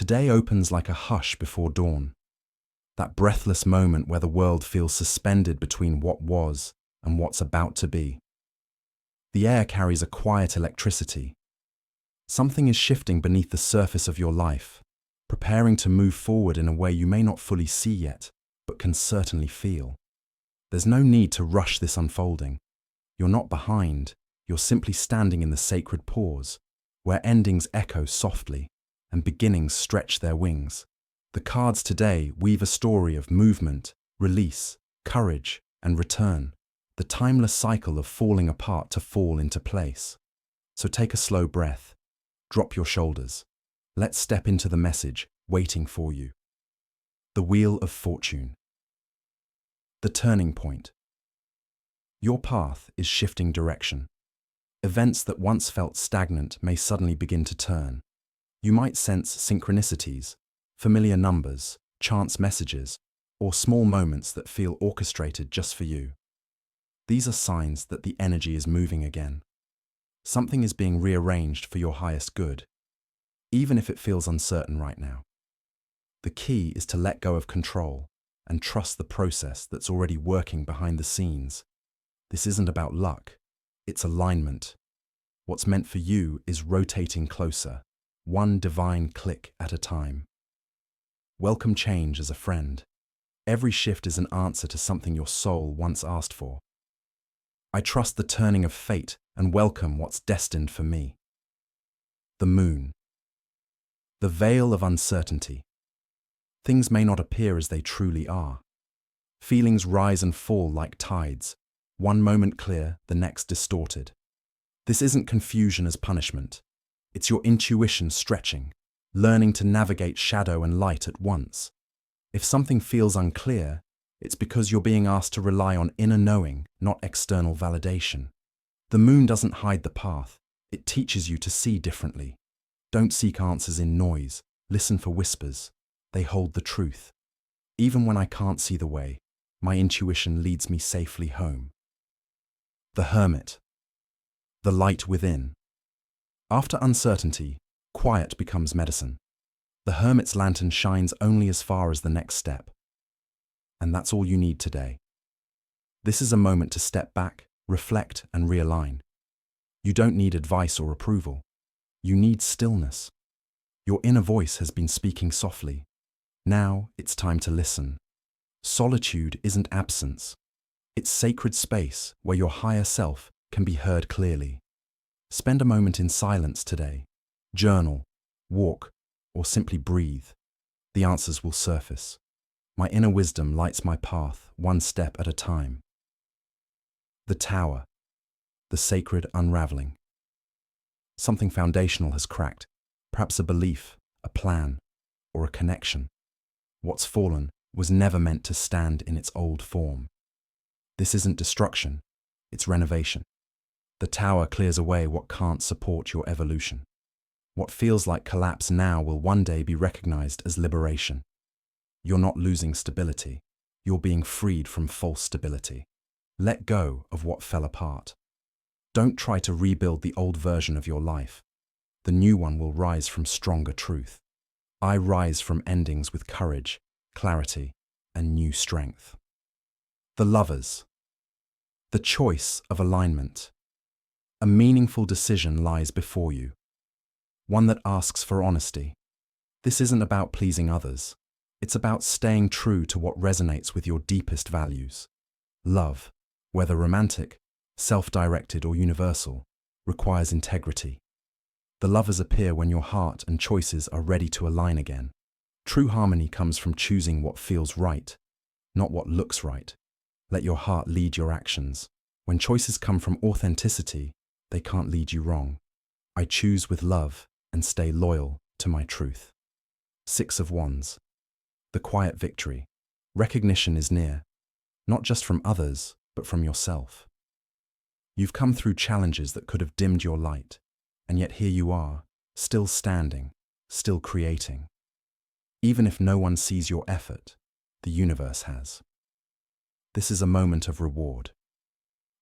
Today opens like a hush before dawn, that breathless moment where the world feels suspended between what was and what's about to be. The air carries a quiet electricity. Something is shifting beneath the surface of your life, preparing to move forward in a way you may not fully see yet, but can certainly feel. There's no need to rush this unfolding. You're not behind, you're simply standing in the sacred pause, where endings echo softly and beginnings stretch their wings. The cards today weave a story of movement, release, courage, and return, the timeless cycle of falling apart to fall into place. So take a slow breath, drop your shoulders. Let's step into the message waiting for you. The Wheel of Fortune. The turning point. Your path is shifting direction. Events that once felt stagnant may suddenly begin to turn. You might sense synchronicities, familiar numbers, chance messages, or small moments that feel orchestrated just for you. These are signs that the energy is moving again. Something is being rearranged for your highest good, even if it feels uncertain right now. The key is to let go of control and trust the process that's already working behind the scenes. This isn't about luck, it's alignment. What's meant for you is rotating closer, one divine click at a time. Welcome change as a friend. Every shift is an answer to something your soul once asked for. I trust the turning of fate and welcome what's destined for me. The moon. The veil of uncertainty. Things may not appear as they truly are. Feelings rise and fall like tides, one moment clear, the next distorted. This isn't confusion as punishment. It's your intuition stretching, learning to navigate shadow and light at once. If something feels unclear, it's because you're being asked to rely on inner knowing, not external validation. The moon doesn't hide the path, it teaches you to see differently. Don't seek answers in noise, listen for whispers. They hold the truth. Even when I can't see the way, my intuition leads me safely home. The Hermit. The light within. After uncertainty, quiet becomes medicine. The hermit's lantern shines only as far as the next step. And that's all you need today. This is a moment to step back, reflect, and realign. You don't need advice or approval. You need stillness. Your inner voice has been speaking softly. Now it's time to listen. Solitude isn't absence. It's sacred space where your higher self can be heard clearly. Spend a moment in silence today. Journal, walk, or simply breathe. The answers will surface. My inner wisdom lights my path, one step at a time. The Tower. The sacred unraveling. Something foundational has cracked, perhaps a belief, a plan, or a connection. What's fallen was never meant to stand in its old form. This isn't destruction, it's renovation. The tower clears away what can't support your evolution. What feels like collapse now will one day be recognized as liberation. You're not losing stability, you're being freed from false stability. Let go of what fell apart. Don't try to rebuild the old version of your life. The new one will rise from stronger truth. I rise from endings with courage, clarity, and new strength. The Lovers. The choice of alignment. A meaningful decision lies before you. One that asks for honesty. This isn't about pleasing others. It's about staying true to what resonates with your deepest values. Love, whether romantic, self-directed, or universal, requires integrity. The lovers appear when your heart and choices are ready to align again. True harmony comes from choosing what feels right, not what looks right. Let your heart lead your actions. When choices come from authenticity, they can't lead you wrong. I choose with love and stay loyal to my truth. Six of Wands. The quiet victory. Recognition is near, not just from others, but from yourself. You've come through challenges that could have dimmed your light, and yet here you are, still standing, still creating. Even if no one sees your effort, the universe has. This is a moment of reward,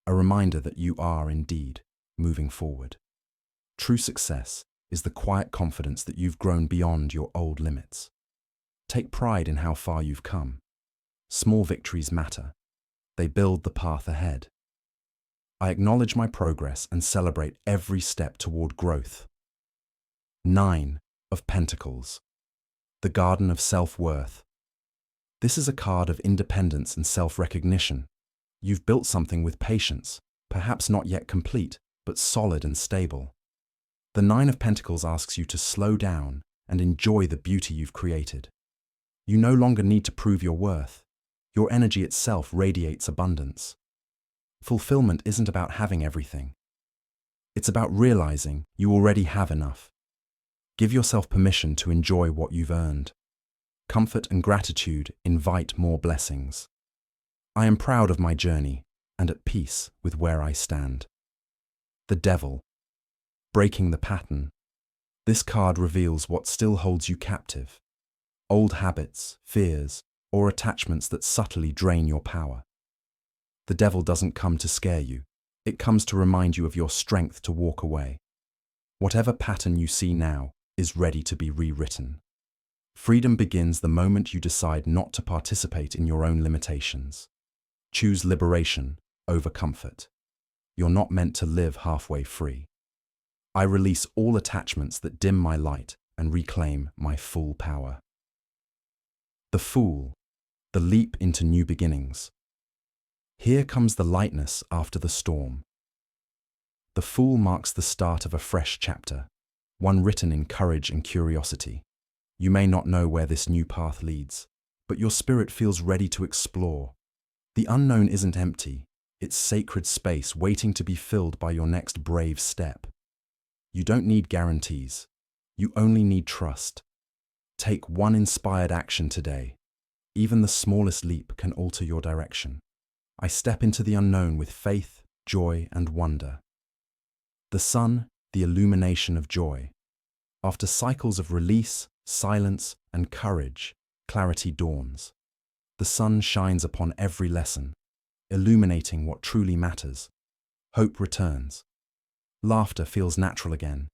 a reminder that you are indeed moving forward. True success is the quiet confidence that you've grown beyond your old limits. Take pride in how far you've come. Small victories matter. They build the path ahead. I acknowledge my progress and celebrate every step toward growth. 9 of Pentacles. The Garden of Self-Worth. This is a card of independence and self-recognition. You've built something with patience, perhaps not yet complete, but solid and stable. The 9 of Pentacles asks you to slow down and enjoy the beauty you've created. You no longer need to prove your worth. Your energy itself radiates abundance. Fulfillment isn't about having everything. It's about realizing you already have enough. Give yourself permission to enjoy what you've earned. Comfort and gratitude invite more blessings. I am proud of my journey and at peace with where I stand. The Devil. Breaking the pattern. This card reveals what still holds you captive. Old habits, fears, or attachments that subtly drain your power. The devil doesn't come to scare you. It comes to remind you of your strength to walk away. Whatever pattern you see now is ready to be rewritten. Freedom begins the moment you decide not to participate in your own limitations. Choose liberation over comfort. You're not meant to live halfway free. I release all attachments that dim my light and reclaim my full power. The Fool. The leap into new beginnings. Here comes the lightness after the storm. The Fool marks the start of a fresh chapter, one written in courage and curiosity. You may not know where this new path leads, but your spirit feels ready to explore. The unknown isn't empty, it's sacred space waiting to be filled by your next brave step. You don't need guarantees, you only need trust. Take one inspired action today. Even the smallest leap can alter your direction. I step into the unknown with faith, joy, and wonder. The sun, the illumination of joy. After cycles of release, silence, and courage, clarity dawns. The sun shines upon every lesson, illuminating what truly matters. Hope returns. Laughter feels natural again.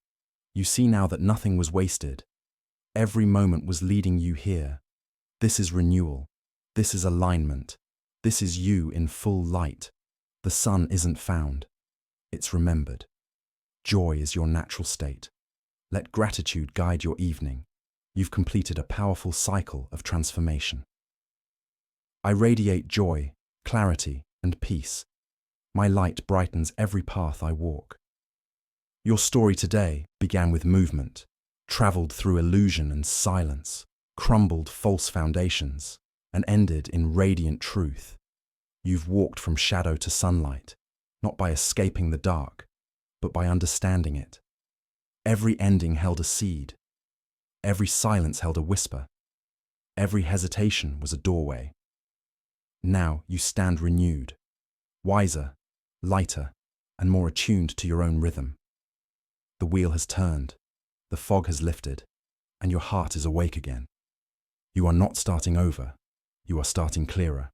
You see now that nothing was wasted. Every moment was leading you here. This is renewal. This is alignment. This is you in full light. The sun isn't found. It's remembered. Joy is your natural state. Let gratitude guide your evening. You've completed a powerful cycle of transformation. I radiate joy, clarity, and peace. My light brightens every path I walk. Your story today began with movement, traveled through illusion and silence, crumbled false foundations, and ended in radiant truth. You've walked from shadow to sunlight, not by escaping the dark, but by understanding it. Every ending held a seed. Every silence held a whisper. Every hesitation was a doorway. Now you stand renewed, wiser, lighter, and more attuned to your own rhythm. The wheel has turned, the fog has lifted, and your heart is awake again. You are not starting over, you are starting clearer.